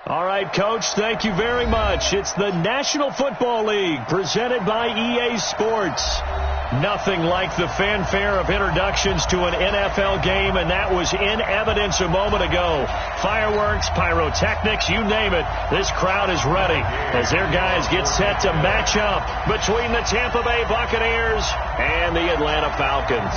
All right, Coach, thank you very much. It's the National Football League presented by EA Sports. Nothing like the fanfare of introductions to an NFL game, and that was in evidence a moment ago. Fireworks, pyrotechnics, you name it. This crowd is ready as their guys get set to match up between the Tampa Bay Buccaneers and the Atlanta Falcons.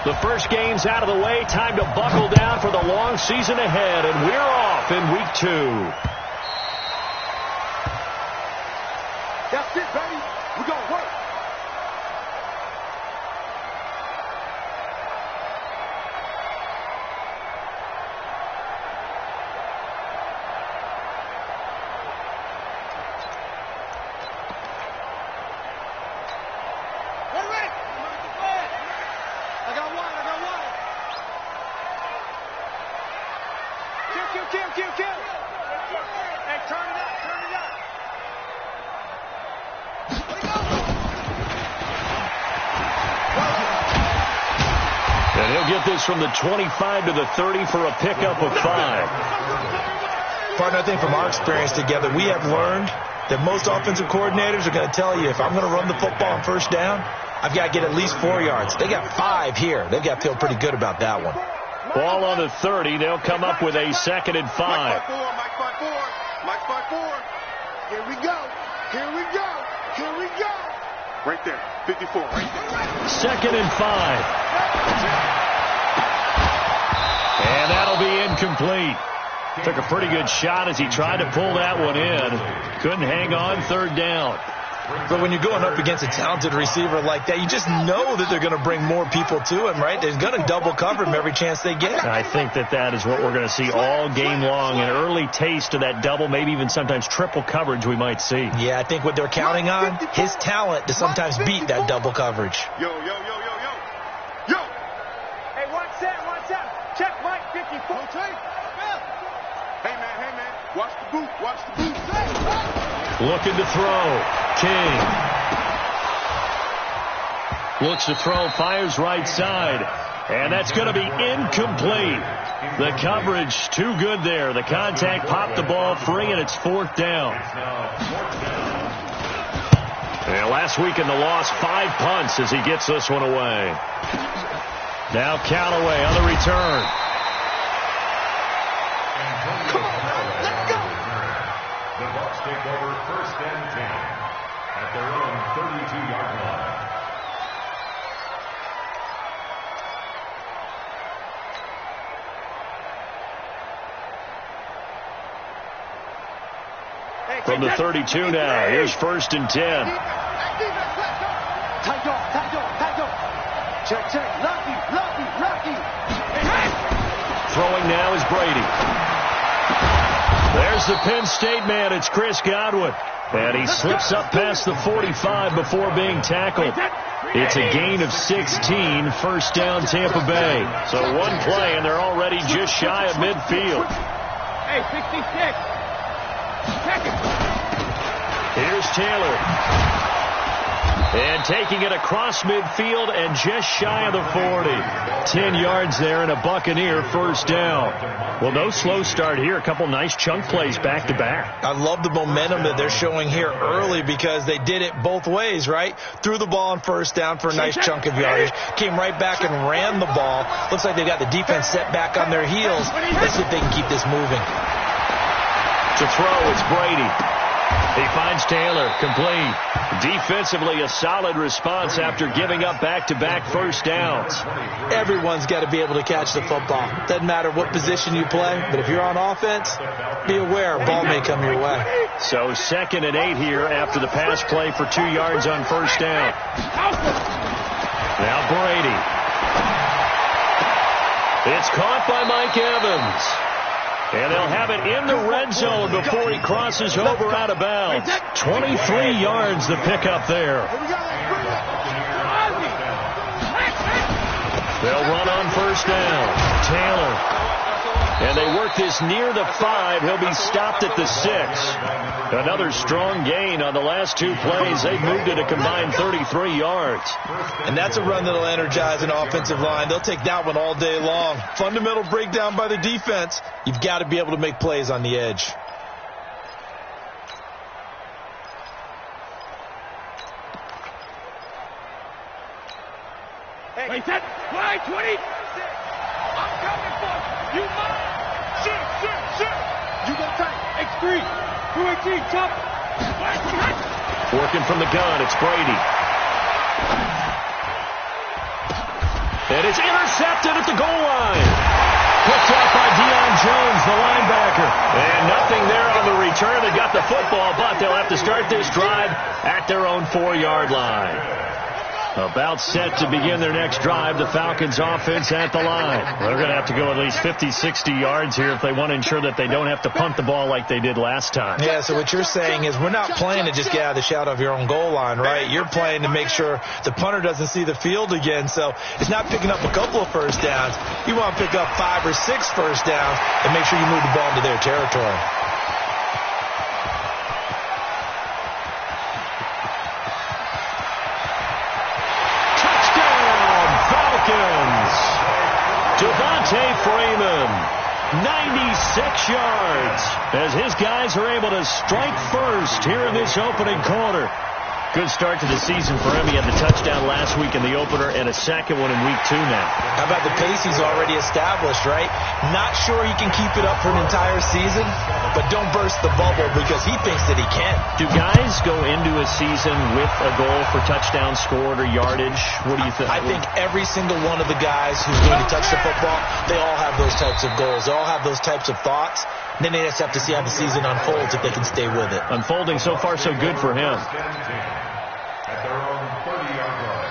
The first game's out of the way. Time to buckle down for the long season ahead, and we're off in week 2. That's it, baby. We're going to work. This from the 25 to the 30 for a pickup of 5. Partner, I think from our experience together, we have learned that most offensive coordinators are going to tell you, if I'm going to run the football on first down, I've got to get at least 4 yards. They got 5 here. They've got to feel pretty good about that one. Ball on the 30. They'll come up with a 2nd and 5. Mike 5-4. Mike 5-4. Here we go. Here we go. Here we go. Right there. 54. Right there. 2nd and 5. And that'll be incomplete. Took a pretty good shot as he tried to pull that one in. Couldn't hang on 3rd down. But when you're going up against a talented receiver like that, you just know that they're going to bring more people to him, right? They're going to double cover him every chance they get. I think that is what we're going to see all game long. An early taste of that double, maybe even sometimes triple coverage we might see. Yeah, I think what they're counting on, his talent to sometimes beat that double coverage. Yo. Hey, watch that. Check Mike 54. Hey, man. Watch the boot. Looking to throw. King. Looks to throw, fires right side. And that's going to be incomplete. The coverage too good there. The contact popped the ball free, and it's 4th down. And last week in the loss, 5 punts as he gets this one away. Now Callaway on the return. Come on, let's go. The Bucs take over 1st and 10 at their own 32-yard line. From the 32 now, here's 1st and 10. Tight dog. Check. Lucky. Throwing now is Brady. There's the Penn State man. It's Chris Godwin. And he slips up past the 45 before being tackled. It's a gain of 16, 1st down Tampa Bay. So one play, and they're already just shy of midfield. Hey, 66. Check it. Here's Taylor. And taking it across midfield and just shy of the 40. 10 yards there and a Buccaneer 1st down. Well, no slow start here. A couple nice chunk plays back to back. I love the momentum that they're showing here early because they did it both ways, right? Threw the ball on 1st down for a nice chunk of yardage. Came right back and ran the ball. Looks like they've got the defense set back on their heels. Let's see if they can keep this moving. To throw, it's Brady. He finds Taylor, complete. Defensively, a solid response after giving up back-to-back 1st downs. Everyone's got to be able to catch the football. Doesn't matter what position you play, but if you're on offense, be aware a ball may come your way. So 2nd and 8 here after the pass play for 2 yards on 1st down. Now Brady. It's caught by Mike Evans. And they'll have it in the red zone before he crosses over out of bounds. 23 yards the pickup there. They'll run on 1st down. Taylor. And they work this near the 5. He'll be stopped at the 6. Another strong gain on the last 2 plays. They've moved it a combined 33 yards. And that's a run that'll energize an offensive line. They'll take that one all day long. Fundamental breakdown by the defense. You've got to be able to make plays on the edge. Hey, set, fly, 20. I'm coming for you. You mine. Shit. You go tight. X3. 218, jump. Working from the gun, it's Brady. And it's intercepted at the goal line. Picked up by Deion Jones, the linebacker. And nothing there on the return. They got the football, but they'll have to start this drive at their own 4-yard line. About set to begin their next drive, the Falcons offense at the line. They're going to have to go at least 50, 60 yards here if they want to ensure that they don't have to punt the ball like they did last time. Yeah, so what you're saying is we're not playing to just get out of the shadow of your own goal line, right? You're playing to make sure the punter doesn't see the field again. So it's not picking up a couple of first downs. You want to pick up 5 or 6 first downs and make sure you move the ball into their territory. Devontae Freeman, 96 yards, as his guys are able to strike first here in this opening quarter. Good start to the season for him. He had the touchdown last week in the opener and a second one in week 2 now. How about the pace he's already established, right? Not sure he can keep it up for an entire season, but don't burst the bubble because he thinks that he can. Do guys go into a season with a goal for touchdown scored or yardage? What do you think? I think every single one of the guys who's going to touch the football, they all have those types of goals. They all have those types of thoughts. Then they just have to see how the season unfolds if they can stay with it. Unfolding so far so good for him. At their own 30-yard line.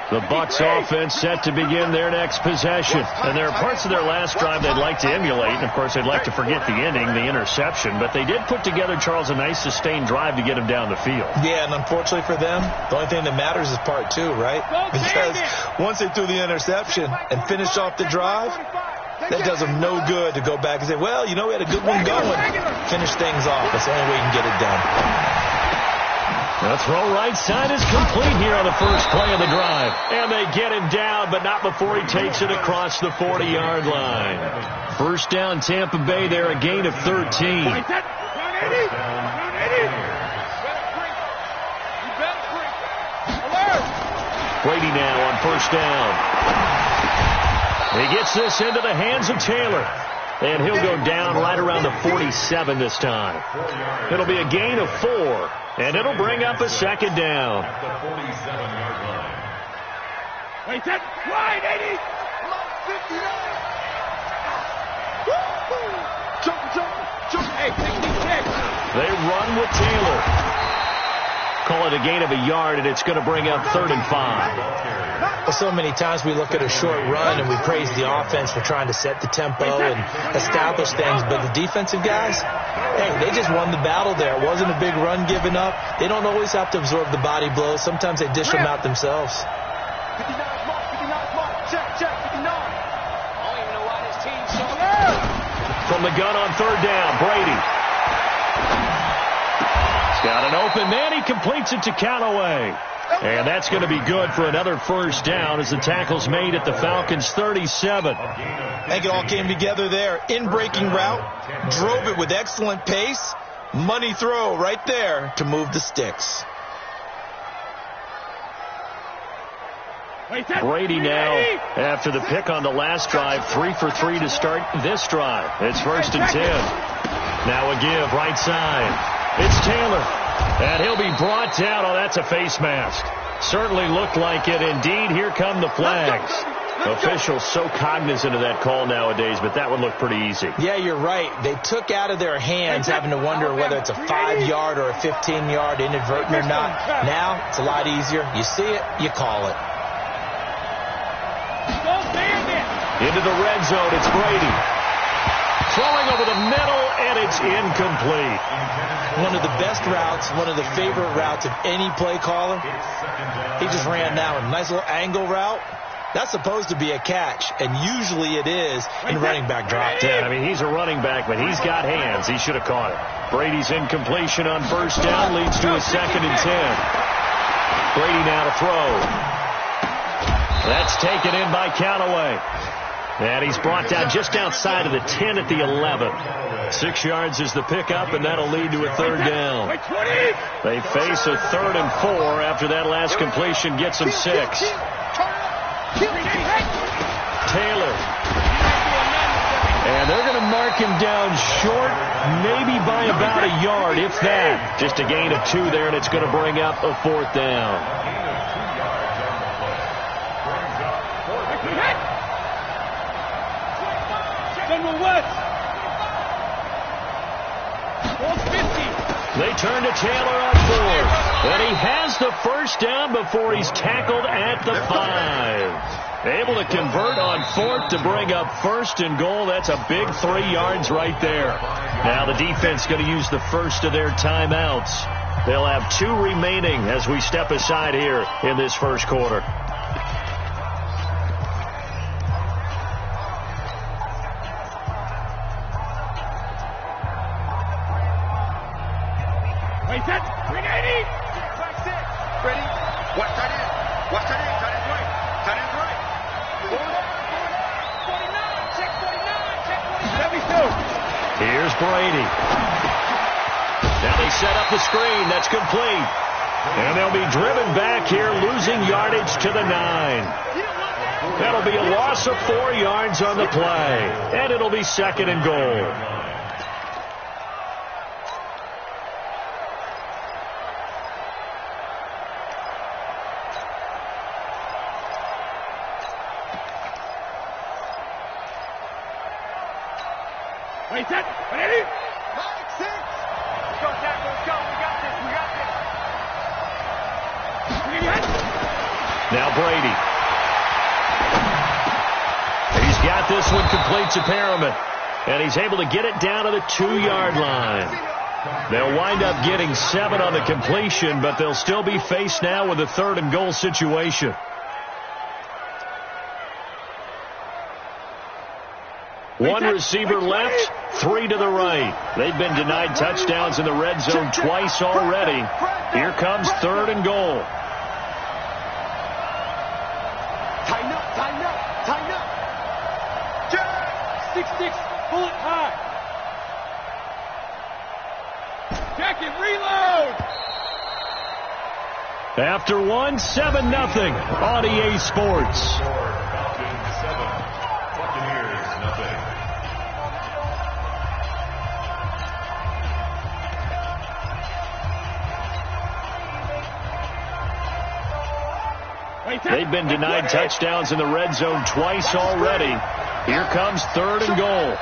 The Bucs offense set to begin their next possession. And there are parts of their last drive they'd like to emulate. And, of course, they'd like to forget the ending, the interception. But they did put together, Charles, a nice sustained drive to get him down the field. Yeah, and unfortunately for them, the only thing that matters is part 2, right? Because once they threw the interception and finished off the drive, that does them no good to go back and say, well, you know, we had a good one going. Finish things off. That's the only way you can get it done. The throw right side is complete here on the first play of the drive. And they get him down, but not before he takes it across the 40-yard line. First down, Tampa Bay there, a gain of 13. Brady now on first down. He gets this into the hands of Taylor. And he'll go down right around the 47 this time. It'll be a gain of 4, and it'll bring up a second down. At the 47-yard line. Wait, that wide, 80. Jump. Hey, 66. They run with Taylor. Call it a gain of a yard, and it's going to bring up 3rd and 5. Well, so many times we look at a short run and we praise the offense for trying to set the tempo and establish things, but the defensive guys, hey, they just won the battle there. It wasn't a big run given up. They don't always have to absorb the body blows. Sometimes they dish them out themselves. 59 mark, check, 59. I don't even know why this team's so low. From the gun on 3rd down, Brady. He's got an open man. He completes it to Callaway. And that's going to be good for another first down as the tackle's made at the Falcons' 37. I think it all came together there. In-breaking route, drove it with excellent pace. Money throw right there to move the sticks. Brady now, after the pick on the last drive, 3 for 3 to start this drive. It's 1st and 10. Now a give, right side. It's Taylor. And he'll be brought down. Oh, that's a face mask. Certainly looked like it. Indeed, here come the flags. Officials so cognizant of that call nowadays, but that would look pretty easy. Yeah, you're right. They took out of their hands having to wonder whether it's a 5-yard or a 15-yard inadvertent or not. Now, it's a lot easier. You see it, you call it. Into the red zone, it's Brady. throwing over the middle, and it's incomplete. One of the best routes, one of the favorite routes of any play caller. He just ran that one. Nice little angle route. That's supposed to be a catch, and usually it is in running back drop. Yeah, I mean, he's a running back, but he's got hands. He should have caught it. Brady's incompletion on first down leads to a 2nd and 10. Brady now to throw. That's taken in by Callaway. And he's brought down just outside of the 10 at the 11. 6 yards is the pickup, and that'll lead to a 3rd down. They face a 3rd and 4 after that last completion gets them 6. Taylor. And they're going to mark him down short, maybe by about a yard, if that. Just a gain of 2 there, and it's going to bring up a 4th down. They turn to Taylor on 4th. And he has the first down before he's tackled at the 5. Able to convert on 4th to bring up 1st and goal. That's a big 3 yards right there. Now the defense going to use the first of their timeouts. They'll have 2 remaining as we step aside here in this first quarter. Here's Brady. Now they set up the screen. That's complete. And they'll be driven back here, losing yardage to the 9. That'll be a loss of 4 yards on the play. And it'll be 2nd and goal. Now Brady. He's got this one complete to Perriman. And he's able to get it down to the 2-yard line. They'll wind up getting 7 on the completion, but they'll still be faced now with a 3rd and goal situation. One receiver left, 3 to the right. They've been denied touchdowns in the red zone twice already. Here comes 3rd and goal. Tighten up, tighten up, tighten up. 6-6, pull it high. Jacket, reload. After 1, 7-0 on EA Sports. They've been denied touchdowns in the red zone twice already. Here comes 3rd and goal.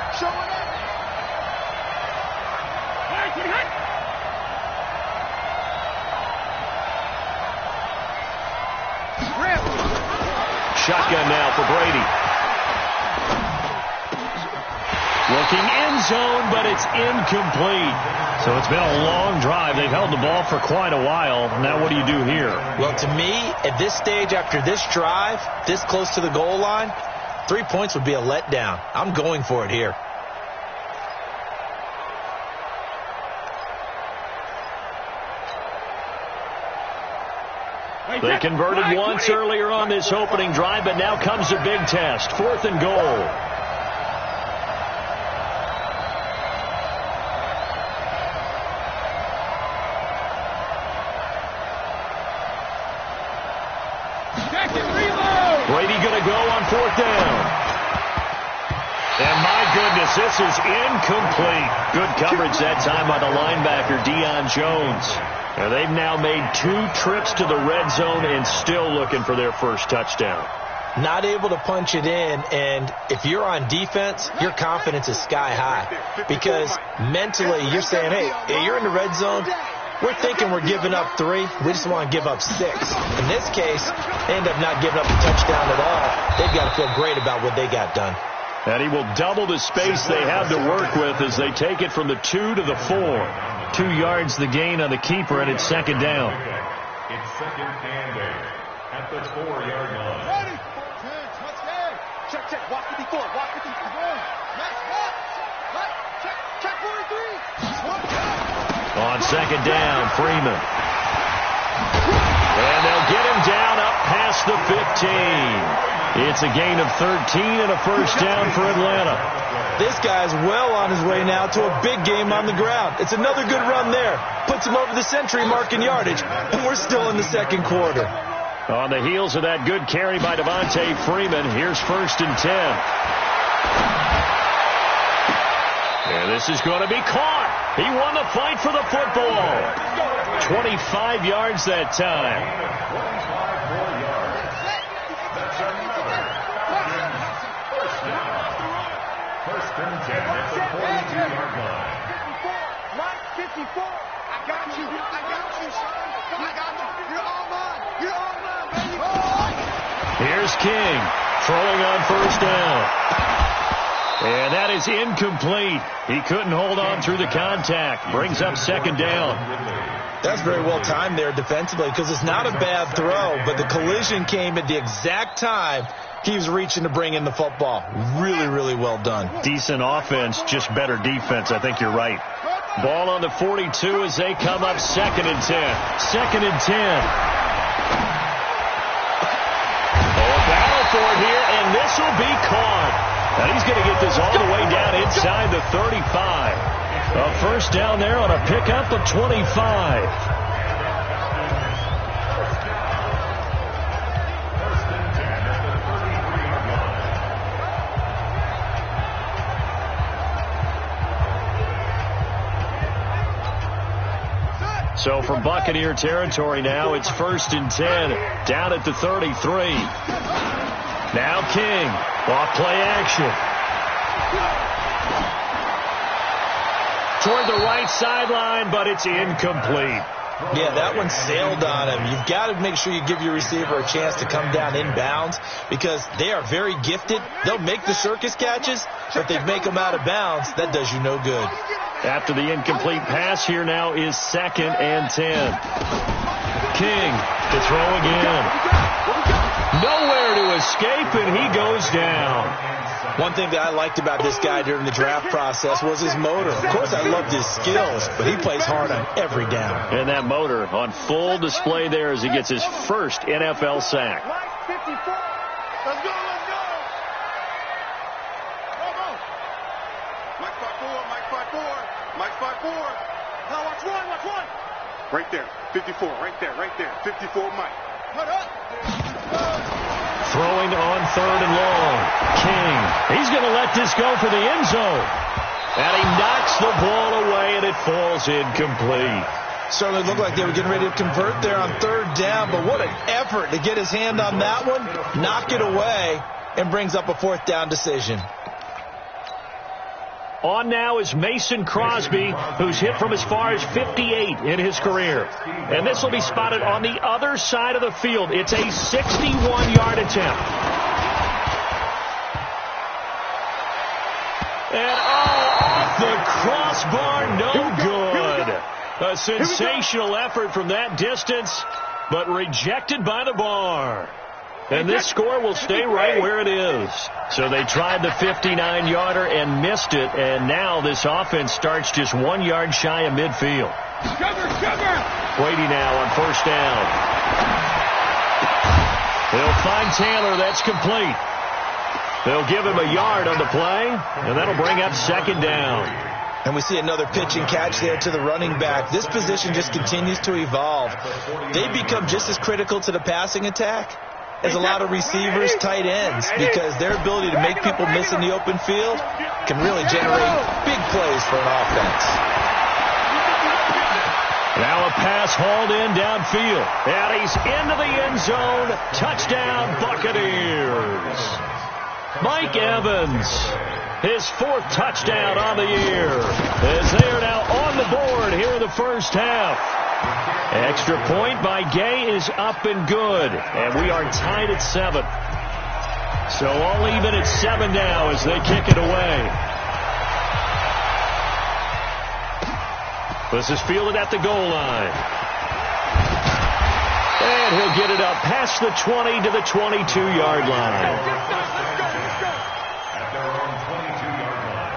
Shotgun now for Brady. Looking end zone, but it's incomplete. So it's been a long drive. They've held the ball for quite a while. Now what do you do here? Well, to me, at this stage, after this drive, this close to the goal line, 3 points would be a letdown. I'm going for it here. They converted once earlier on this opening drive, but now comes a big test. 4th and goal. Brady going to go on 4th down. And my goodness, this is incomplete. Good coverage that time by the linebacker, Deion Jones. And they've now made 2 trips to the red zone and still looking for their first touchdown. Not able to punch it in, and if you're on defense, your confidence is sky high. Because mentally, you're saying, hey, you're in the red zone. We're thinking we're giving up 3. We just want to give up 6. In this case, they end up not giving up a touchdown at all. They've got to feel great about what they got done. And he will double the space they have to work with as they take it from the 2 to the 4. 2 yards the gain on the keeper, and it's second down. It's second and 8 at the 4-yard line. Ready. Check, check. Walk 54. Walk 54. Check 43. On second down, Freeman. And they'll get him down up past the 15. It's a gain of 13 and a first down for Atlanta. This guy's well on his way now to a big game on the ground. It's another good run there. Puts him over the century mark in yardage, and we're still in the second quarter. On the heels of that good carry by Devontae Freeman, here's first and 10. And this is going to be caught. He won the fight for the football. 25 yards that time. 25 more yards. That's another. First and 10 at the 42-yard line. 54. I got you, son. I got you. You're all mine. You're all mine, baby. Here's King throwing on first down. And that is incomplete. He couldn't hold on through the contact. Brings up second down. That's very well timed there defensively because it's not a bad throw, but the collision came at the exact time he was reaching to bring in the football. Really, really well done. Decent offense, just better defense. I think you're right. Ball on the 42 as they come up second and 10. Second and 10. Oh, battle for it here, and this will be caught. And he's going to get this all the way down inside the 35. A first down there on a pickup of 25. So from Buccaneer territory now, it's first and 10 down at the 33. Now King, off play action. Toward the right sideline, but it's incomplete. Yeah, that one sailed on him. You've got to make sure you give your receiver a chance to come down inbounds because they are very gifted. They'll make the circus catches, but if they make them out of bounds, that does you no good. After the incomplete pass, here now is second and 10. King to throw again. Nowhere to escape, and he goes down. One thing that I liked about this guy during the draft process was his motor. Of course, I loved his skills, but he plays hard on every down. And that motor on full display there as he gets his first NFL sack. Let's go. Mike 5-4. Now watch one. Right there. 54. Right there. 54 Mike. Put up. Throwing on third and long. King. He's going to let this go for the end zone. And he knocks the ball away, and it falls incomplete. Certainly looked like they were getting ready to convert there on third down, but what an effort to get his hand on that one, knock it away, and brings up a fourth down decision. On now is Mason Crosby, who's hit from as far as 58 in his career. And this will be spotted on the other side of the field. It's a 61-yard attempt. And off the crossbar, no good. A sensational effort from that distance, but rejected by the bar. And this score will stay right where it is. So they tried the 59-yarder and missed it, and now this offense starts just 1 yard shy of midfield. Cover! Brady now on first down. They'll find Taylor. That's complete. They'll give him a yard on the play, and that'll bring up second down. And we see another pitch and catch there to the running back. This position just continues to evolve. They become just as critical to the passing attack as a lot of receivers, tight ends, because their ability to make people miss in the open field can really generate big plays for an offense. Now a pass hauled in downfield. And he's into the end zone. Touchdown, Buccaneers. Mike Evans, his fourth touchdown on the year, as they are now on the board here in the first half. Extra point by Gay is up and good, and we are tied at 7. So all even at 7 now as they kick it away. This is fielded at the goal line. And he'll get it up past the 20 to the 22-yard line. At their own 22-yard line.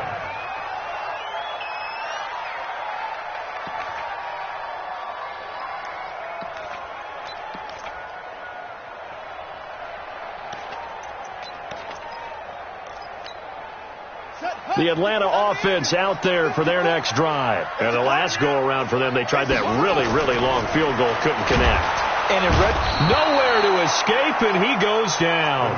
The Atlanta offense out there for their next drive. And the last go-around for them, they tried that really, really long field goal, couldn't connect. And it nowhere to escape, and he goes down.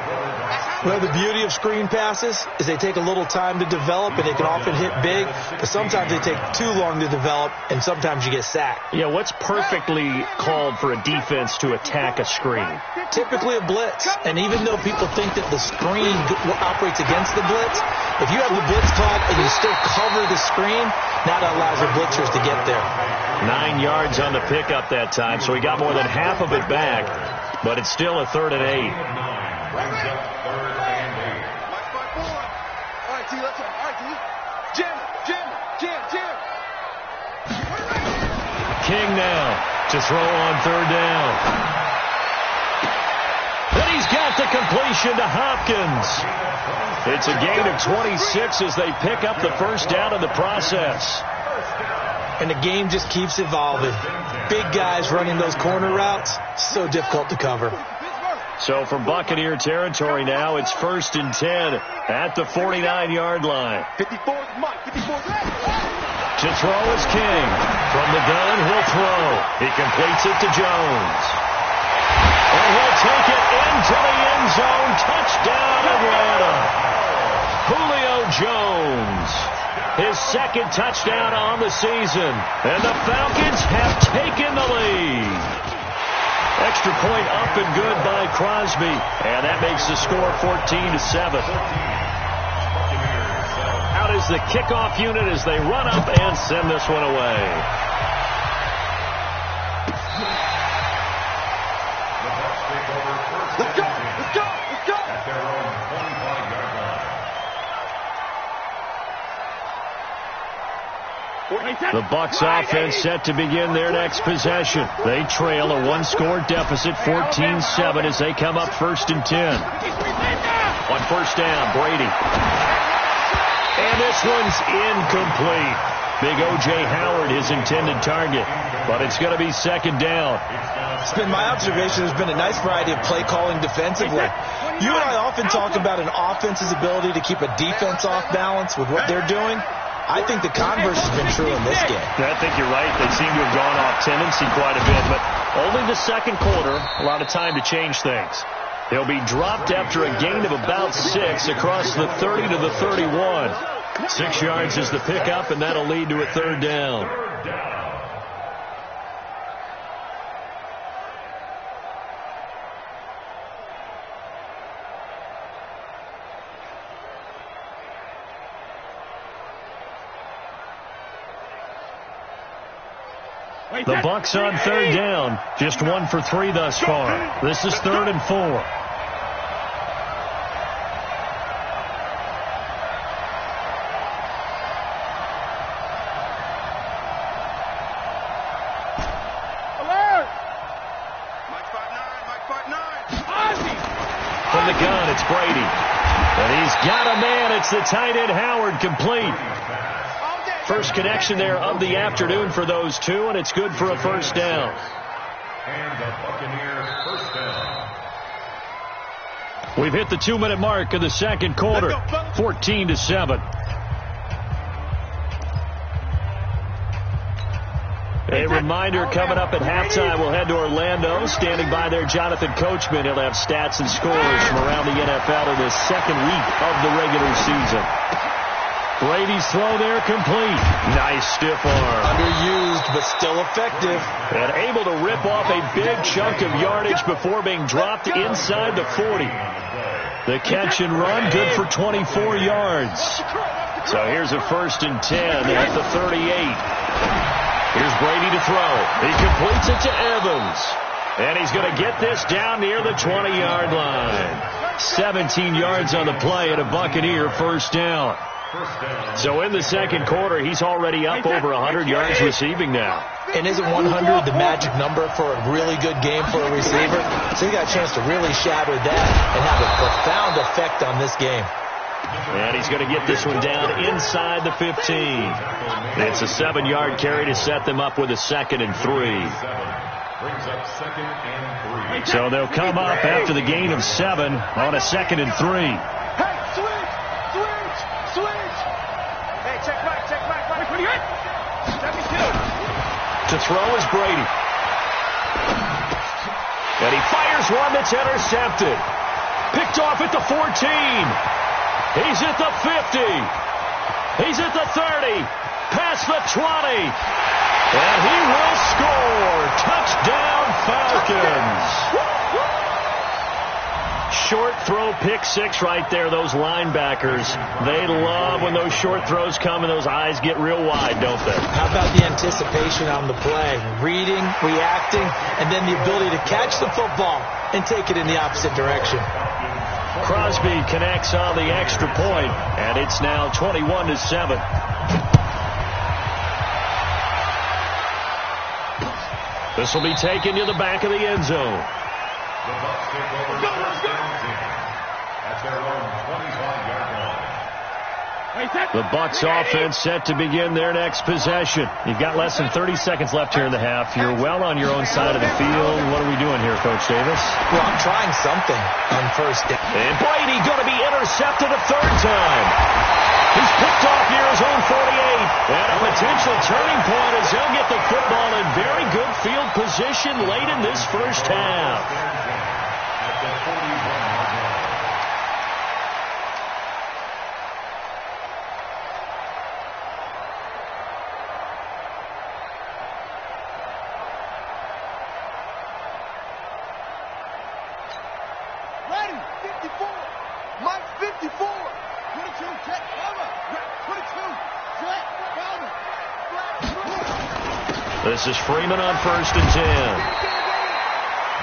Well, the beauty of screen passes is they take a little time to develop, and they can often hit big, but sometimes they take too long to develop, and sometimes you get sacked. Yeah, what's perfectly called for a defense to attack a screen? Typically a blitz, and even though people think that the screen operates against the blitz, if you have the blitz called and you still cover the screen, that allows the blitzers to get there. 9 yards on the pickup that time, so he got more than half of it back, but it's still a 3rd and 8. All right, T, let's go. All right, T. Jam. King now to throw on 3rd down. Then he's got the completion to Hopkins. It's a gain of 26 as they pick up the 1st down in the process. And the game just keeps evolving. Big guys running those corner routes, so difficult to cover. So from Buccaneer territory now, it's 1st and 10 at the 49-yard line. 54, Mike, 54. To throw is King. From the gun, he'll throw. He completes it to Jones. And he'll take it into the end zone. Touchdown, Atlanta. Julio Jones. His 2nd touchdown on the season. And the Falcons have taken the lead. Extra point up and good by Crosby. And that makes the score 14-7. Out is the kickoff unit as they run up and send this one away. Let's go. At their own 25-yard line. The Bucs offense set to begin their next possession. They trail a 1-score deficit, 14-7, as they come up 1st and 10. On 1st down, Brady. And this one's incomplete. Big O.J. Howard, his intended target. But it's going to be 2nd down. It's been my observation there's been a nice variety of play calling defensively. You and I often talk about an offense's ability to keep a defense off balance with what they're doing. I think the converse has been true in this game. I think you're right. They seem to have gone off tendency quite a bit, but only the 2nd quarter, a lot of time to change things. They'll be dropped after a gain of about 6 across the 30 to the 31. 6 yards is the pickup, and that'll lead to a 3rd down. The Bucs on 3rd down. Just 1 for 3 thus far. This is 3rd and 4. Alert! Mike 5'9". From the gun, it's Brady. And he's got a man. It's the tight end, Howard, complete. First connection there of the afternoon for those two, and it's good for a 1st down. And the Buccaneers 1st down. We've hit the 2-minute mark of the 2nd quarter, 14-7. A reminder coming up at halftime, we'll head to Orlando. Standing by there, Jonathan Coachman. He'll have stats and scores from around the NFL in this 2nd week of the regular season. Brady's throw there complete. Nice stiff arm. Underused, but still effective. And able to rip off a big chunk of yardage before being dropped inside the 40. The catch and run, good for 24 yards. So here's a 1st and 10 at the 38. Here's Brady to throw. He completes it to Evans. And he's going to get this down near the 20-yard line. 17 yards on the play and a Buccaneer first down. So in the second quarter, he's already up over 100 yards receiving now. And isn't 100 the magic number for a really good game for a receiver? So he got a chance to really shatter that and have a profound effect on this game. And he's going to get this one down inside the 15. It's a 7-yard carry to set them up with a 2nd and 3. So they'll come up after the gain of 7 on a 2nd and 3. Hey, switch! Hey, check back. What do you got? 72. To throw is Brady. And he fires one that's intercepted. Picked off at the 14. He's at the 50. He's at the 30. Past the 20. And he will score. Touchdown, Falcons. Short throw, pick 6 right there, those linebackers. They love when those short throws come and those eyes get real wide, don't they? How about the anticipation on the play? Reading, reacting, and then the ability to catch the football and take it in the opposite direction. Crosby connects on the extra point, and it's now 21-7. This will be taken to the back of the end zone. The Bucs take over first down 10 at their own 25-yard line. The Bucs offense set to begin their next possession. You've got less than 30 seconds left here in the half. You're well on your own side of the field. What are we doing here, Coach Davis? Well, I'm trying something on first down. And Brady going to be intercepted a 3rd time. He's picked off near his own 48. And a potential turning point as he'll get the football in very good field position late in this first half. At the 41-yard line. Ready, 54. Mike, 54. 22, check, cover. 22, check, cover. This is Freeman on 1st and 10.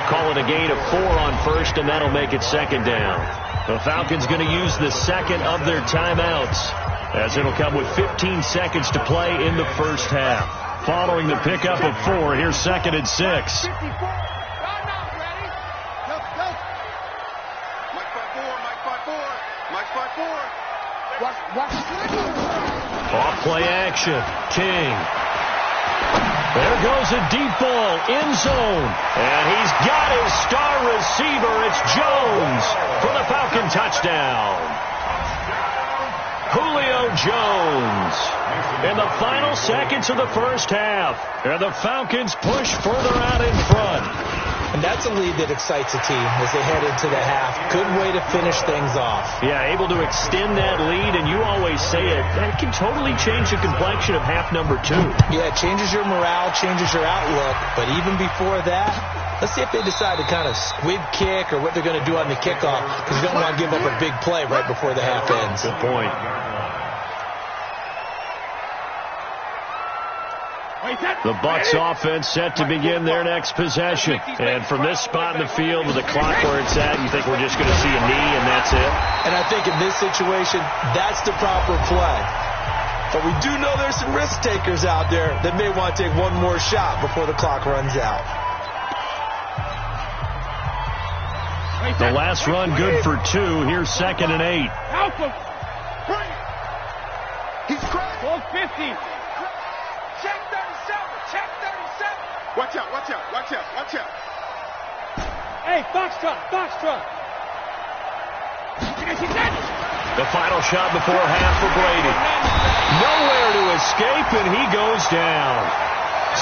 Call it a gain of 4 on 1st, and that'll make it 2nd down. The Falcons going to use the 2nd of their timeouts, as it'll come with 15 seconds to play in the first half. Following the pickup of 4, here's 2nd and 6. 54. Ready? Go. Mike 5-4. Mike 5-4. Watch the Off play action. King. There goes a deep ball, end zone. And he's got his star receiver. It's Jones for the Falcon touchdown. Julio Jones in the final seconds of the first half. And the Falcons push further out in front. And that's a lead that excites a team as they head into the half. Good way to finish things off. Yeah, able to extend that lead, and you always say it, that can totally change the complexion of half number 2. Yeah, it changes your morale, changes your outlook. But even before that, let's see if they decide to kind of squib kick or what they're going to do on the kickoff, because you don't want to give up a big play right before the half ends. Good point. The Bucs offense set to begin their next possession. And from this spot in the field with the clock where it's at, you think we're just going to see a knee and that's it? And I think in this situation, that's the proper play. But we do know there's some risk takers out there that may want to take one more shot before the clock runs out. The last run good for 2. Here's 2nd and 8. Alpha. He's cracked. 1250. Check 37. Watch out. Hey, Foxtrot. The final shot before half for Brady. Nowhere to escape, and he goes down.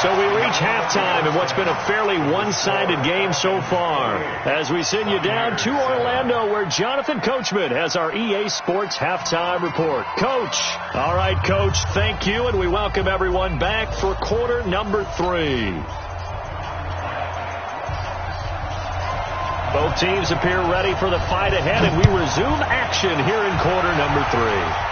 So we reach halftime in what's been a fairly one-sided game so far, as we send you down to Orlando, where Jonathan Coachman has our EA Sports halftime report. Coach. All right, Coach, thank you, and we welcome everyone back for quarter number 3. Both teams appear ready for the fight ahead, and we resume action here in quarter number 3.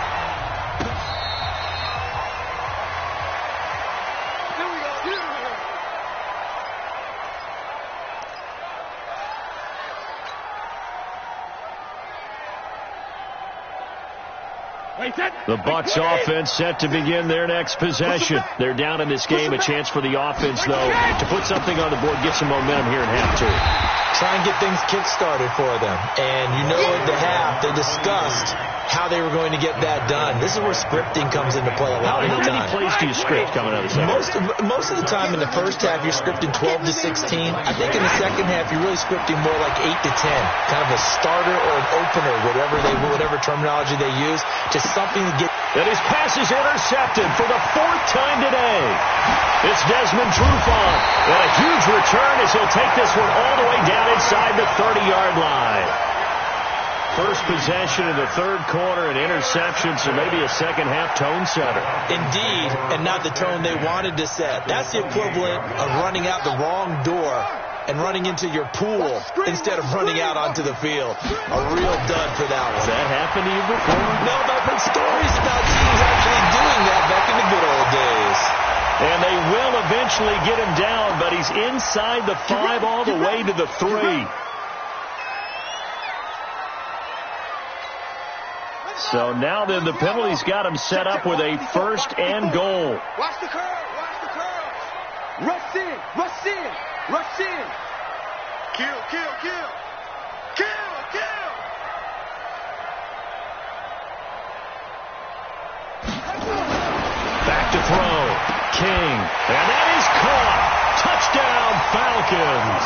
The Bucs offense set to begin their next possession. They're down in this game. A chance for the offense, though, to put something on the board, get some momentum here in half two. Try and get things kick-started for them. And you know at the half, they discussed how they were going to get that done. This is where scripting comes into play a lot of the time. How many plays do you script coming out of the second? Most of the time in the first half, you're scripting 12 to 16. I think in the second half, you're really scripting more like 8 to 10. Kind of a starter or an opener, whatever terminology they use, just something to get. And his pass is intercepted for the fourth time today. It's Desmond Trufant. And a huge return as he'll take this one all the way down inside the 30-yard line. First possession of the third quarter, an interception, so maybe a second-half tone setter. Indeed, and not the tone they wanted to set. That's the equivalent of running out the wrong door and running into your pool instead of running out onto the field. A real dud for that one. Has that happened to you before? No, but I've heard stories about teams actually doing that back in the good old days. And they will eventually get him down, but he's inside the 5 all the way to the 3. So now then the penalty's got him set up with a first and goal. Watch the curl. Watch the curl. Rush in. Rush in. Rush in. Kill, kill, kill. Kill, kill. Back to throw. King. And that is caught. Touchdown, Falcons.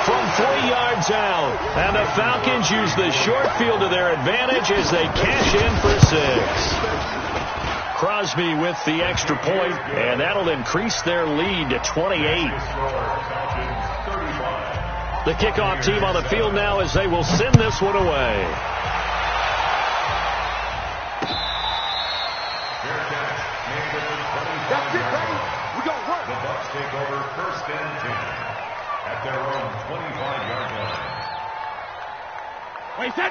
From 3 yards out. And the Falcons use the short field to their advantage as they cash in for 6. Crosby with the extra point, and that'll increase their lead to 28. The kickoff team on the field now as they will send this one away. That's it, baby. We got work. The Bucs take over first and 10 at their own 25-yard line.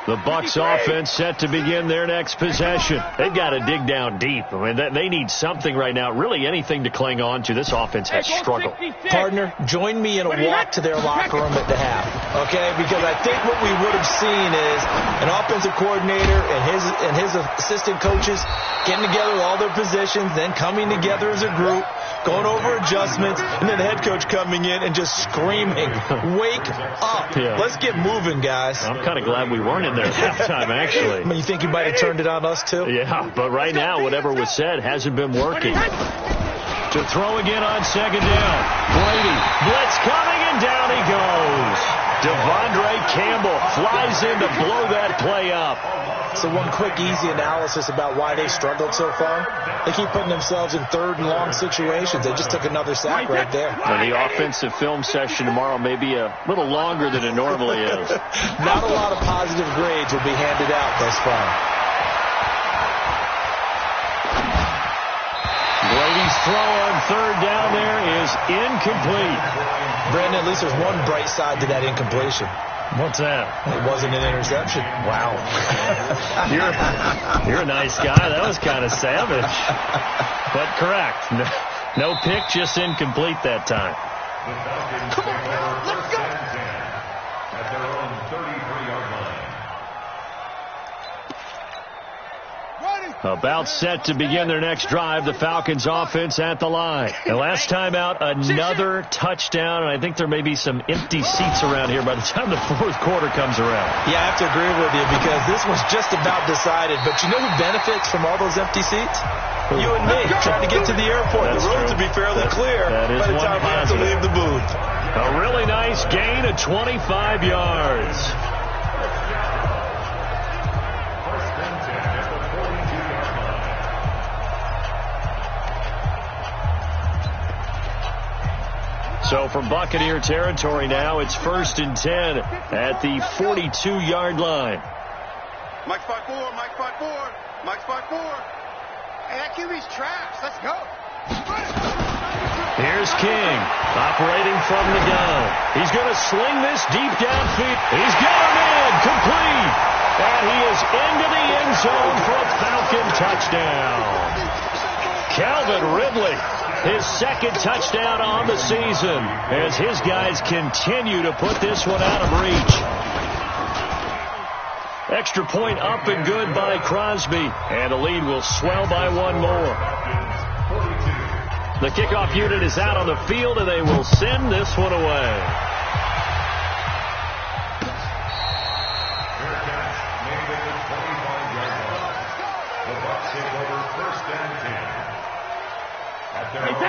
The Bucs offense set to begin their next possession. They've got to dig down deep. I mean, they need something right now, really anything to cling on to. This offense has struggled. Partner, join me in a walk to their locker room at the half, okay? Because I think what we would have seen is an offensive coordinator and his assistant coaches getting together with all their positions, then coming together as a group, going over adjustments, and then the head coach coming in and just screaming, wake up. Yeah. Let's get moving, guys. I'm kind of glad we weren't in there at halftime, actually. I mean, you think you might have turned it on us, too? Yeah, but right now, whatever was said hasn't been working. To throw again on second down. Brady, blitz coming, and down he goes. Devondre Campbell flies in to blow that play up. So one quick, easy analysis about why they struggled so far. They keep putting themselves in third and long situations. They just took another sack right there. And the offensive film session tomorrow may be a little longer than it normally is. Not a lot of positive grades will be handed out thus far. Brady's throw on third down there is incomplete. Brandon, at least there's one bright side to that incompletion. What's that? It wasn't an interception. Wow. You're a nice guy. That was kind of savage. But correct. No pick, just incomplete that time. The Falcons take over first and 10 at their own 33-yard line. About set to begin their next drive, the Falcons offense at the line. And last time out, another touchdown, and I think there may be some empty seats around here by the time the fourth quarter comes around. Yeah, I have to agree with you because this was just about decided. But you know who benefits from all those empty seats? You and me, trying to get to the airport. That's the roads true. will be fairly clear That is by the time we have to leave the booth. A really nice gain of 25 yards. First and 10 at the 42-yard line. So from Buccaneer territory now, it's first and 10 at the 42-yard line. Mike's 5-4, Mike's 5-4, Mike's 5-4. Hey, that QB's trash. Let's go. Here's King, operating from the gun. He's going to sling this deep downfield. He's got him in, complete. And he is into the end zone for a Falcon touchdown. Calvin Ridley, his second touchdown on the season, as his guys continue to put this one out of reach. Extra point up and good by Crosby. And the lead will swell by one more. The kickoff unit is out on the field, and they will send this one away.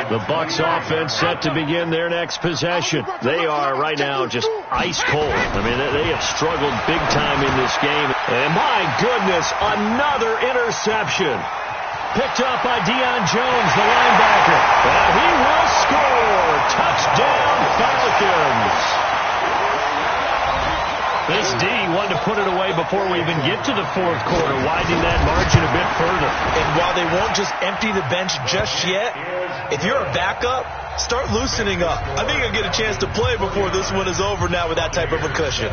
The Bucs offense set to begin their next possession. They are right now just ice cold. I mean, they have struggled big time in this game. And my goodness, another interception. Picked up by Deion Jones, the linebacker. And he will score. Touchdown, Falcons. This D wanted to put it away before we even get to the fourth quarter, widening that margin a bit further. And while they won't just empty the bench just yet, if you're a backup, start loosening up. I think you'll get a chance to play before this one is over now with that type of a cushion.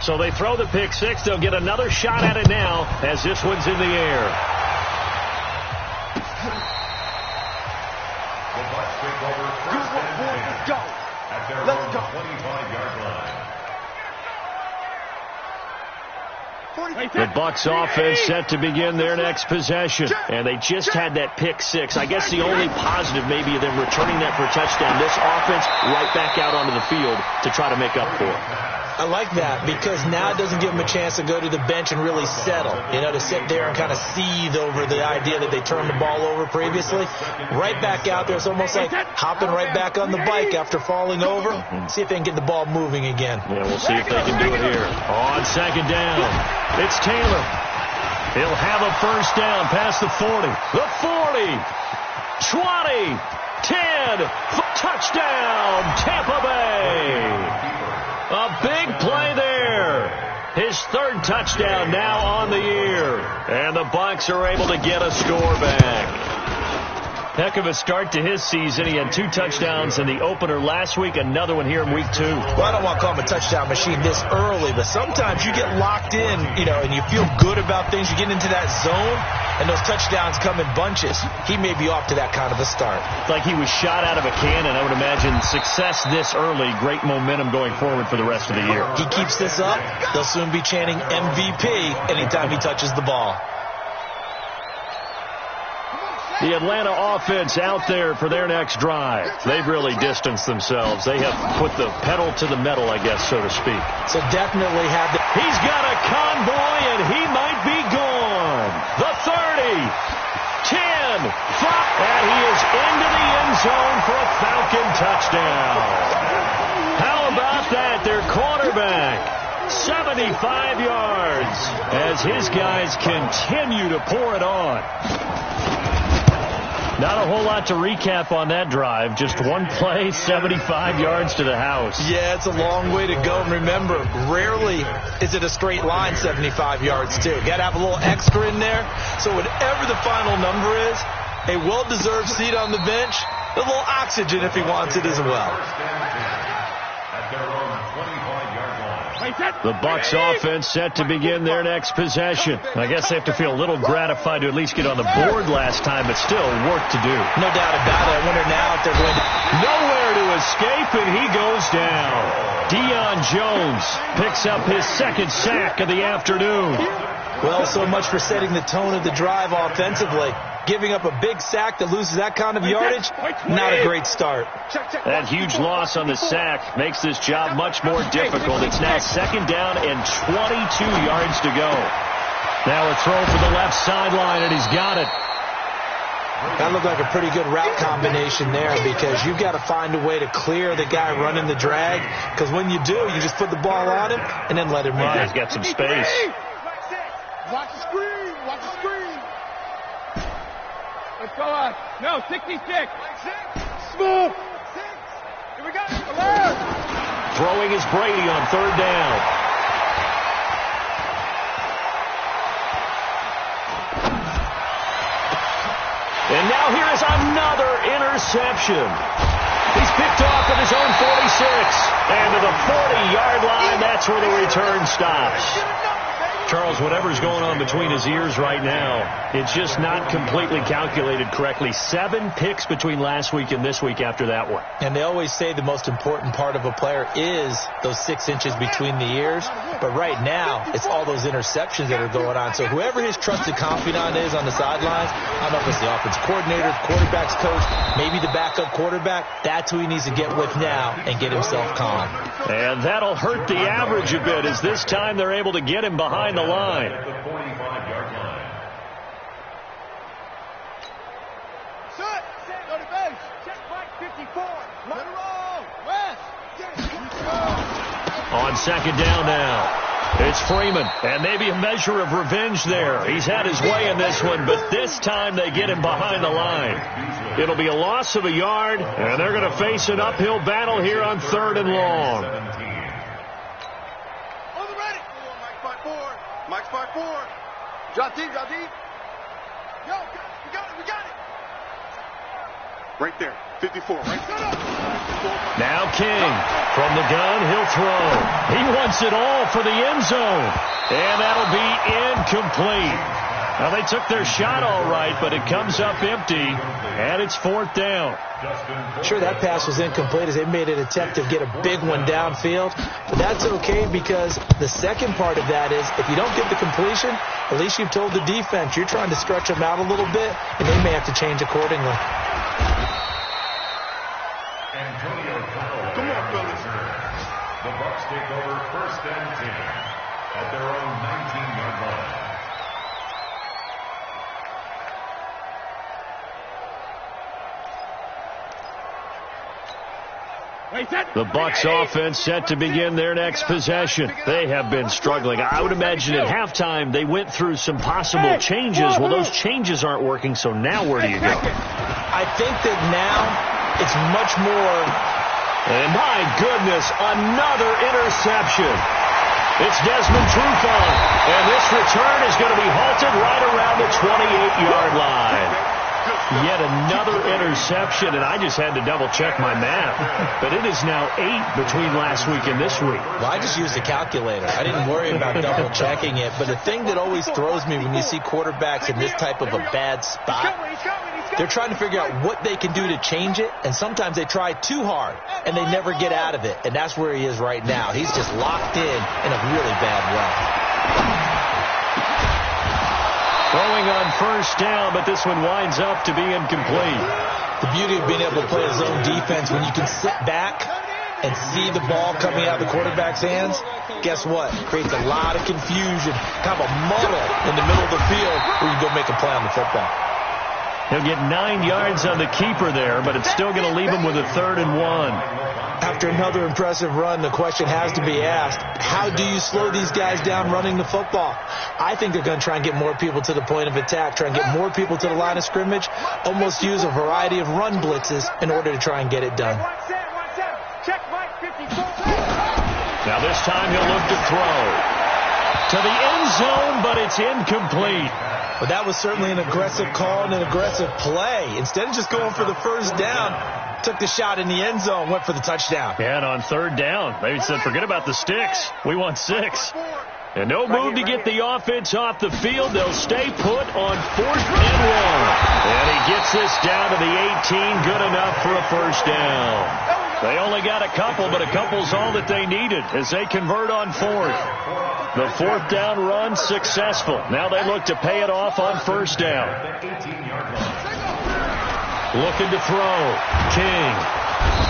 So they throw the pick six. They'll get another shot at it now as this one's in the air. Let's go. Let's go. 25-yard line. The Bucs offense set to begin their next possession. And they just had that pick six. I guess the only positive maybe of them returning that for a touchdown. This offense right back out onto the field to try to make up for it. I like that because now it doesn't give them a chance to go to the bench and really settle, to sit there and kind of seethe over the idea that they turned the ball over previously. Right back out there. It's almost like hopping right back on the bike after falling over. See if they can get the ball moving again. Yeah, we'll see if they can do it here. On second down, it's Taylor. He'll have a first down past the 40. The 40, 20, 10, touchdown, Tampa Bay. A big play there. His third touchdown now on the year. And the Bucs are able to get a score back. Heck of a start to his season. He had 2 touchdowns in the opener last week, another one here in week 2. Well, I don't want to call him a touchdown machine this early, but sometimes you get locked in, and you feel good about things. You get into that zone, and those touchdowns come in bunches. He may be off to that kind of a start. Like he was shot out of a cannon. I would imagine success this early, great momentum going forward for the rest of the year. He keeps this up, they'll soon be chanting MVP anytime he touches the ball. The Atlanta offense out there for their next drive. They've really distanced themselves. They have put the pedal to the metal, I guess, so to speak. So definitely had the... He's got a convoy, and he might be gone. The 30, 10, 5, and he is into the end zone for a Falcon touchdown. How about that? Their quarterback, 75 yards, as his guys continue to pour it on. Not a whole lot to recap on that drive. Just one play, 75 yards to the house. Yeah, it's a long way to go. And remember, rarely is it a straight line 75 yards, too. Got to have a little extra in there. So whatever the final number is, a well-deserved seat on the bench, a little oxygen if he wants it as well. The Bucs offense set to begin their next possession. I guess they have to feel a little gratified to at least get on the board last time, but still work to do. No doubt about it. I wonder now if they're going to... Nowhere to escape, and he goes down. Deion Jones picks up his second sack of the afternoon. Well, so much for setting the tone of the drive offensively. Giving up a big sack that loses that kind of yardage, not a great start. That huge loss on the sack makes this job much more difficult. It's now second down and 22 yards to go. Now a throw for the left sideline, and he's got it. That looked like a pretty good route combination there because you've got to find a way to clear the guy running the drag, because when you do, you just put the ball on him and then let him run. He's got some space. Watch the screen. Watch the screen. Let's go on. No, 66. Smooth. Here we go. Throwing is Brady on third down. And now here is another interception. He's picked off at his own 46. And to the 40-yard line, that's where the return stops. Charles, whatever's going on between his ears right now, it's just not completely calculated correctly. 7 picks between last week and this week after that one. And they always say the most important part of a player is those 6 inches between the ears. But right now, it's all those interceptions that are going on. So whoever his trusted confidant is on the sidelines, I don't know if it's the offensive coordinator, quarterback's coach, maybe the backup quarterback, that's who he needs to get with now and get himself calm. And that'll hurt the average a bit as this time they're able to get him behind the line. At the 45-yard line. Set. Go to base. Check right 54. Let it roll. West. On second down now. It's Freeman, and maybe a measure of revenge there. He's had his way in this one, but this time they get him behind the line. It'll be a loss of a yard, and they're going to face an uphill battle here on 3rd and long. On the ready. Mike's 5-4. Drop deep. Yo, we got it. Right there. 54. Right there. Now King from the gun. He'll throw. He wants it all for the end zone. And that'll be incomplete. Now, they took their shot all right, but it comes up empty, and it's 4th down. Sure, that pass was incomplete as they made an attempt to get a big one downfield. But that's okay because the second part of that is if you don't get the completion, at least you've told the defense you're trying to stretch them out a little bit, and they may have to change accordingly. Come on, fellas. The Bucs take over 1st and 10 at their own 19-yard line. The Bucs offense set to begin their next possession. They have been struggling. I would imagine at halftime they went through some possible changes. Well, those changes aren't working, so now where do you go? I think that now it's much more. And my goodness, another interception. It's Desmond Trufant, and this return is going to be halted right around the 28-yard line. Yet another interception, and I just had to double-check my math. But it is now 8 between last week and this week. Well, I just used a calculator. I didn't worry about double-checking it. But the thing that always throws me when you see quarterbacks in this type of a bad spot, they're trying to figure out what they can do to change it, and sometimes they try too hard, and they never get out of it. And that's where he is right now. He's just locked in a really bad way. Throwing on 1st down, but this one winds up to be incomplete. The beauty of being able to play a zone defense, when you can sit back and see the ball coming out of the quarterback's hands, guess what? Creates a lot of confusion, kind of a muddle in the middle of the field where you go make a play on the football. He'll get 9 yards on the keeper there, but it's still going to leave him with a 3rd and 1. After another impressive run, the question has to be asked, how do you slow these guys down running the football? I think they're going to try and get more people to the point of attack, try and get more people to the line of scrimmage, almost use a variety of run blitzes in order to try and get it done. Check Mike 54. Now this time he'll look to throw to the end zone, but it's incomplete. But that was certainly an aggressive call and an aggressive play. Instead of just going for the 1st down, took the shot in the end zone, went for the touchdown. And on 3rd down, they said, forget about the sticks. We want 6. And no move to get the offense off the field. They'll stay put on 4th and 1. And he gets this down to the 18. Good enough for a 1st down. They only got a couple, but a couple's all that they needed as they convert on 4th. The 4th down run successful. Now they look to pay it off on 1st down. Looking to throw. King.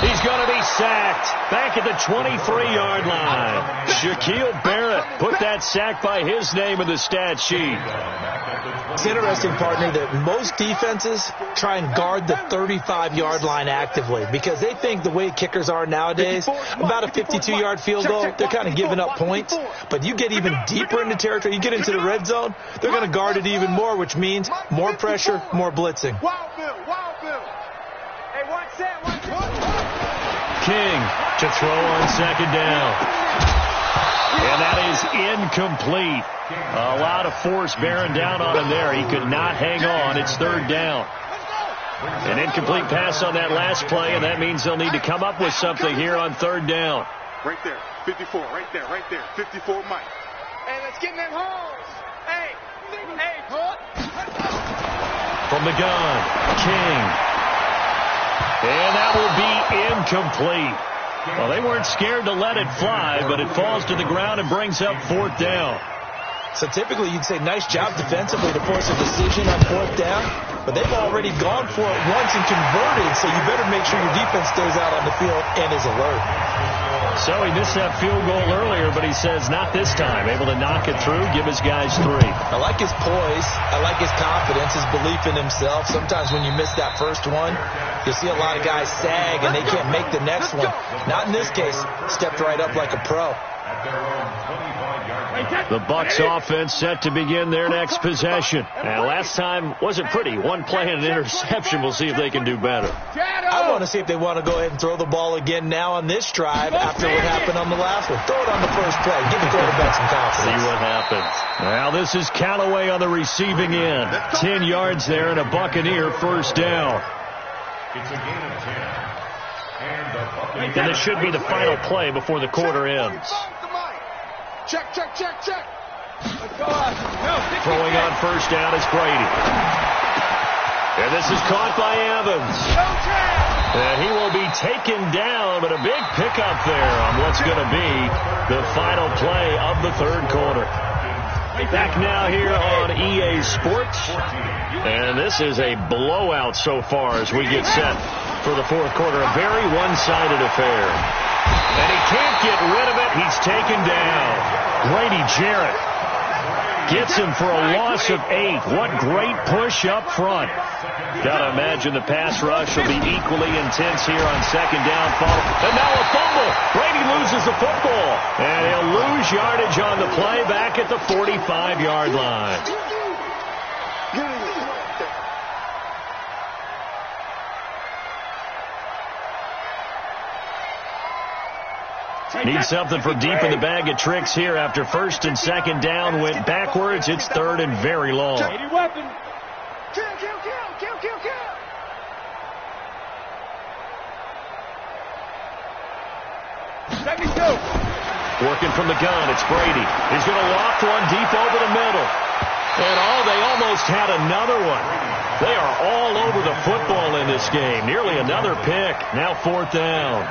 He's going to be sacked back at the 23-yard line. Shaquille Barrett put that sack by his name in the stat sheet. It's interesting, partner, that most defenses try and guard the 35-yard line actively because they think the way kickers are nowadays, about a 52-yard field goal, they're kind of giving up points. But you get even deeper into territory, you get into the red zone, they're going to guard it even more, which means more pressure, more blitzing. Wild Bill. Hey, one set. King to throw on 2nd down. And that is incomplete. A lot of force bearing down on him there. He could not hang on. It's 3rd down. An incomplete pass on that last play, and that means they'll need to come up with something here on 3rd down. Right there. 54. Right there. 54, Mike. Hey, let's get in them holes. Hey. From the gun, King. And that will be incomplete. Well, they weren't scared to let it fly, but it falls to the ground and brings up 4th down. So typically you'd say nice job defensively to force a decision on 4th down, but they've already gone for it once and converted, so you better make sure your defense stays out on the field and is alert. So he missed that field goal earlier, but he says not this time. Able to knock it through, give his guys 3. I like his poise. I like his confidence, his belief in himself. Sometimes when you miss that first one, you'll see a lot of guys sag and they can't make the next one. Not in this case. Stepped right up like a pro. The Bucs offense set to begin their next possession. And last time wasn't pretty. One play and an interception. We'll see if they can do better. I want to see if they want to go ahead and throw the ball again now on this drive after what happened on the last one. Throw it on the first play. Give the quarterback some confidence. See what happens. Now this is Callaway on the receiving end. 10 yards there and a Buccaneer 1st down. It's a gain of 10. And this should be the final play before the quarter ends. Check. Throwing on 1st down is Brady. And this is caught by Evans. And he will be taken down, but a big pickup there on what's going to be the final play of the 3rd quarter. Back now here on EA Sports. And this is a blowout so far as we get set for the 4th quarter. A very one-sided affair. And he can't get rid of it. He's taken down. Grady Jarrett gets him for a loss of 8. What great push up front. Gotta imagine the pass rush will be equally intense here on 2nd down. And now a fumble. Brady loses the football. And he'll lose yardage on the play back at the 45-yard line. Need something for deep in the bag of tricks here after 1st and 2nd down went backwards. It's 3rd and very long. Kill. Working from the gun, it's Brady. He's going to loft one deep over the middle. And they almost had another one. They are all over the football in this game. Nearly another pick. Now 4th down.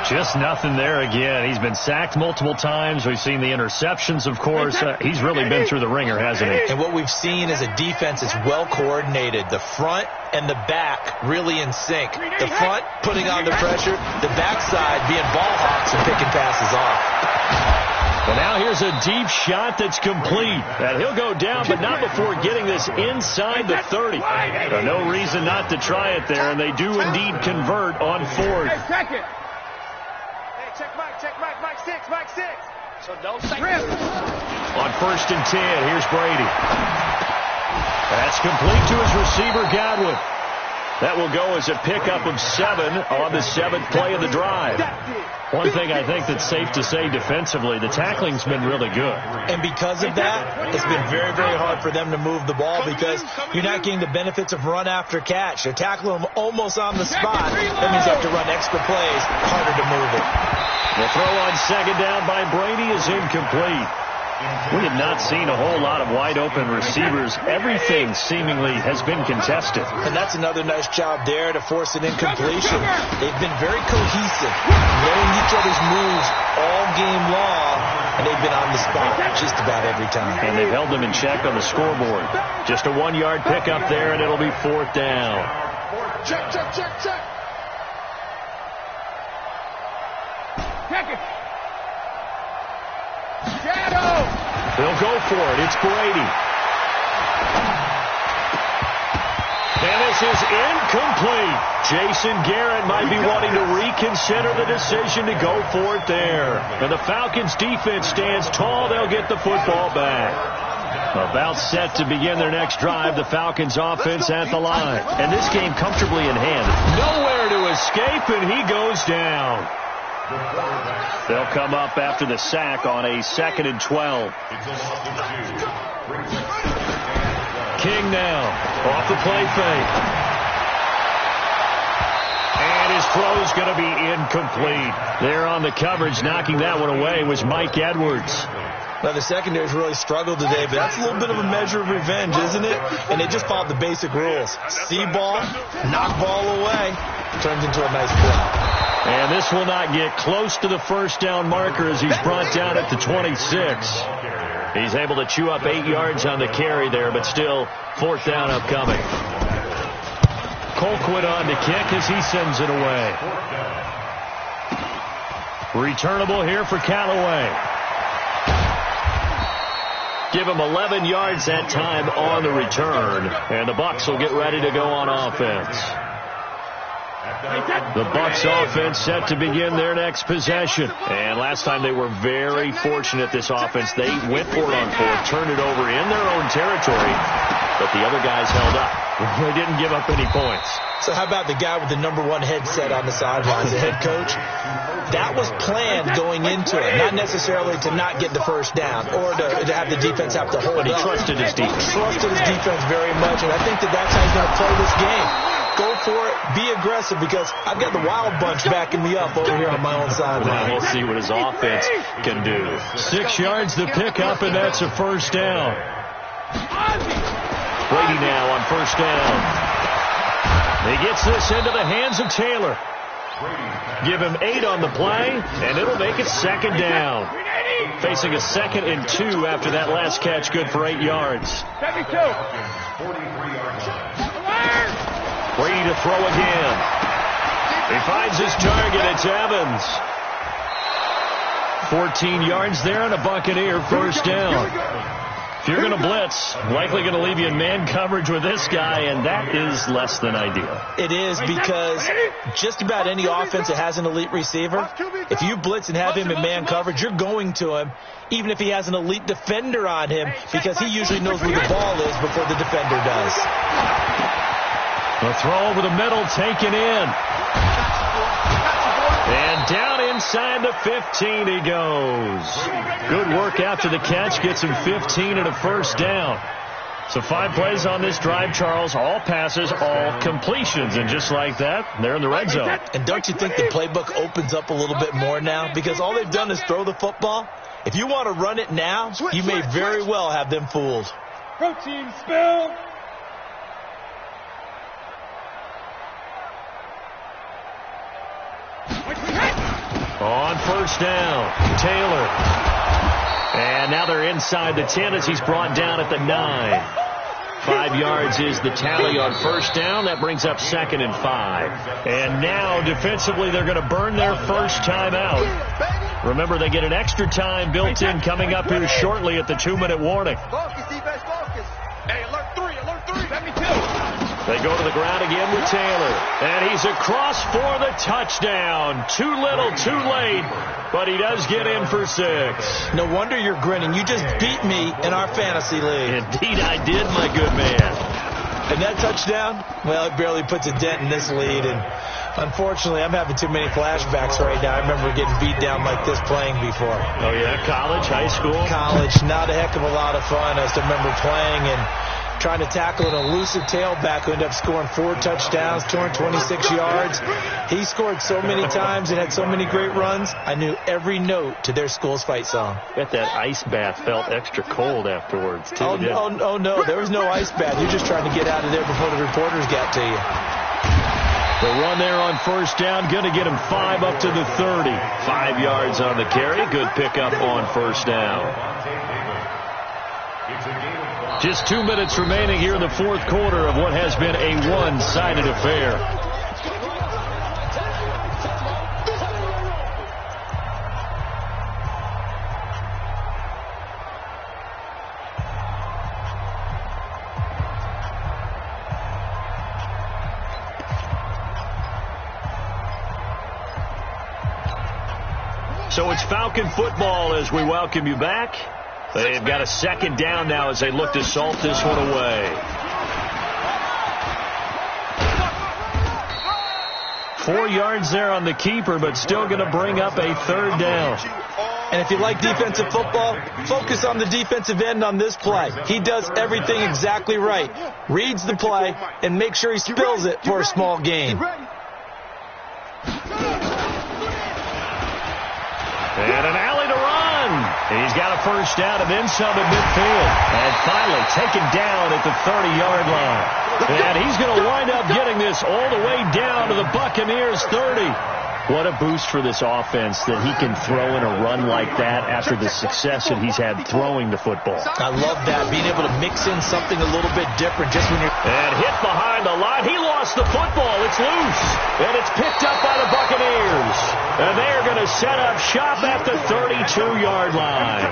Just nothing there again. He's been sacked multiple times. We've seen the interceptions, of course. He's really been through the ringer, hasn't he? And what we've seen is a defense that's well coordinated. The front and the back really in sync. The front putting on the pressure. The backside being ball hawks and picking passes off. Well, now here's a deep shot that's complete. And he'll go down, but not before getting this inside the 30. No reason not to try it there, and they do indeed convert on 4th. Mike 6. So no second. On 1st and 10, here's Brady. That's complete to his receiver, Godwin. That will go as a pickup of 7 on the 7th play of the drive. One thing I think that's safe to say defensively, the tackling's been really good. And because of that, it's been very, very hard for them to move the ball because you're not getting the benefits of run after catch. They're tackling them almost on the spot. That means you have to run extra plays, harder to move it. The throw on 2nd down by Brady is incomplete. We have not seen a whole lot of wide-open receivers. Everything seemingly has been contested. And that's another nice job there to force an incompletion. They've been very cohesive, knowing each other's moves all game long, and they've been on the spot just about every time. And they've held them in check on the scoreboard. Just a 1-yard pickup there, and it'll be 4th down. Check. Shadow! They'll go for it. It's Brady. And this is incomplete. Jason Garrett might be wanting to reconsider the decision to go for it there. And the Falcons defense stands tall. They'll get the football back. About set to begin their next drive, the Falcons offense at the line. And this game comfortably in hand. Nowhere to escape, and he goes down. They'll come up after the sack on a 2nd and 12. King now off the play fake. And his throw's going to be incomplete. There on the coverage, knocking that one away was Mike Edwards. Well, the secondary's really struggled today, but that's a little bit of a measure of revenge, isn't it? And they just followed the basic rules. See ball, knock ball away, turns into a nice play. And this will not get close to the first down marker as he's brought down at the 26. He's able to chew up 8 yards on the carry there, but still 4th down upcoming. Colquitt on the kick as he sends it away. Returnable here for Callaway. Give him 11 yards that time on the return, and the Bucs will get ready to go on offense. The Bucs offense set to begin their next possession. And last time they were very fortunate, this offense. They went for it on 4th, turned it over in their own territory, but the other guys held up. They didn't give up any points. So how about the guy with the #1 headset on the sidelines, the head coach? That was planned going into it, not necessarily to not get the first down or to have the defense have to hold But he up. trusted his defense. Trusted his defense very much, and I think that's how he's going to play this game. Go for it, be aggressive, because I've got the wild bunch backing me up over here on my own sideline. We'll see what his offense can do. 6 yards to pick up, and that's a first down. Brady now on first down. He gets this into the hands of Taylor. Give him 8 on the play, and it'll make it 2nd down. Facing a 2nd and 2 after that last catch, good for 8 yards. Brady to throw again. He finds his target. It's Evans. 14 yards there and a Buccaneer first down. If you're going to blitz, likely going to leave you in man coverage with this guy, and that is less than ideal. It is, because just about any offense that has an elite receiver, if you blitz and have him in man coverage, you're going to him, even if he has an elite defender on him, because he usually knows where the ball is before the defender does. The throw over the middle, taken in. And down inside the 15 he goes. Good work after the catch. Gets him 15 and a first down. So 5 plays on this drive, Charles. All passes, all completions. And just like that, they're in the red zone. And don't you think the playbook opens up a little bit more now? Because all they've done is throw the football. If you want to run it now, you may very well have them fooled. Protein spill. On first down, Taylor. And now they're inside the 10 as he's brought down at the 9. 5 yards is the tally on first down. That brings up 2nd and 5. And now defensively they're going to burn their first time out. Remember, they get an extra time built in coming up here shortly at the 2-minute warning. Focus, defense, focus. Hey, alert 3, 72. They go to the ground again with Taylor. And he's across for the touchdown. Too little, too late. But he does get in for 6. No wonder you're grinning. You just beat me in our fantasy league. Indeed I did, my good man. And that touchdown, well, it barely puts a dent in this lead. And unfortunately, I'm having too many flashbacks right now. I remember getting beat down like this playing before. Oh, yeah? College, high school? College, not a heck of a lot of fun. I just remember playing and trying to tackle an elusive tailback who ended up scoring 4 touchdowns, 226 yards. He scored so many times and had so many great runs, I knew every note to their school's fight song. Bet that ice bath felt extra cold afterwards, too. Oh, no, there was no ice bath. You're just trying to get out of there before the reporters got to you. The run there on first down, going to get him 5 up to the 30. 5 yards on the carry. Good pickup on first down. Just 2 minutes remaining here in the fourth quarter of what has been a one-sided affair. So it's Falcon football as we welcome you back. They've got a second down now as they look to salt this one away. 4 yards there on the keeper, but still going to bring up a third down. And if you like defensive football, focus on the defensive end on this play. He does everything exactly right. Reads the play and makes sure he spills it for a small gain. And an alley to run. He's got a first down and then some at midfield. And finally taken down at the 30-yard line. And he's going to wind up getting this all the way down to the Buccaneers' 30. What a boost for this offense that he can throw in a run like that after the success that he's had throwing the football. I love that, being able to mix in something a little bit different just when you're... And hit behind the line. He lost the football. It's loose. And it's picked up by the Buccaneers. And they're going to set up shop at the 32-yard line.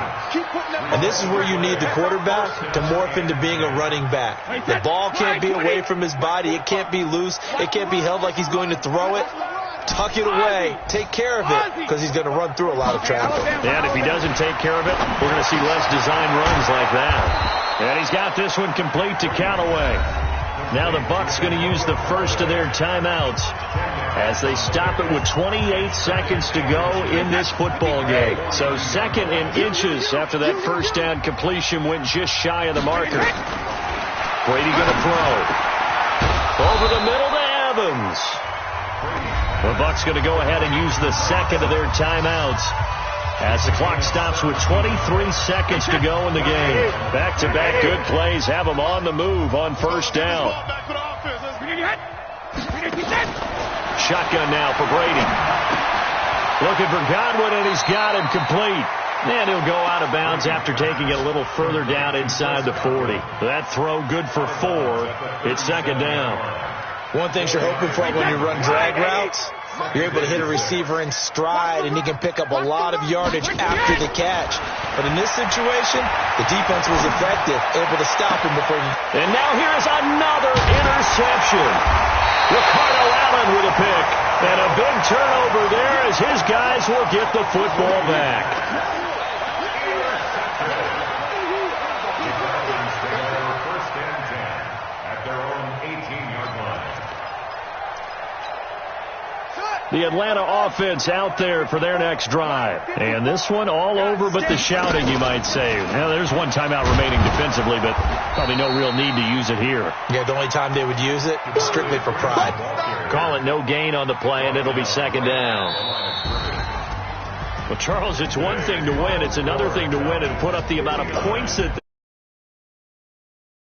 And this is where you need the quarterback to morph into being a running back. The ball can't be away from his body. It can't be loose. It can't be held like he's going to throw it. Tuck it away. Take care of it because he's going to run through a lot of traffic. And if he doesn't take care of it, we're going to see less design runs like that. And he's got this one complete to Callaway. Now the Bucs going to use the first of their timeouts as they stop it with 28 seconds to go in this football game. So second and inches after that first down completion went just shy of the marker. Brady going to throw. Over the middle to Evans. The Bucs going to go ahead and use the second of their timeouts as the clock stops with 23 seconds to go in the game. Back-to-back good plays have them on the move on first down. Shotgun now for Brady. Looking for Godwin, and he's got him complete. And he'll go out of bounds after taking it a little further down inside the 40. That throw good for 4. It's second down. One thing you're hoping for when you run drag routes, you're able to hit a receiver in stride, and he can pick up a lot of yardage after the catch. But in this situation, the defense was effective, able to stop him before he... And now here is another interception. Ricardo Allen with a pick. And a big turnover there as his guys will get the football back. The Atlanta offense out there for their next drive. And this one all over but the shouting, you might say. Now, there's one timeout remaining defensively, but probably no real need to use it here. Yeah, the only time they would use it, strictly for pride. Call it no gain on the play, and it'll be second down. Well, Charles, it's one thing to win. It's another thing to win and put up the amount of points that...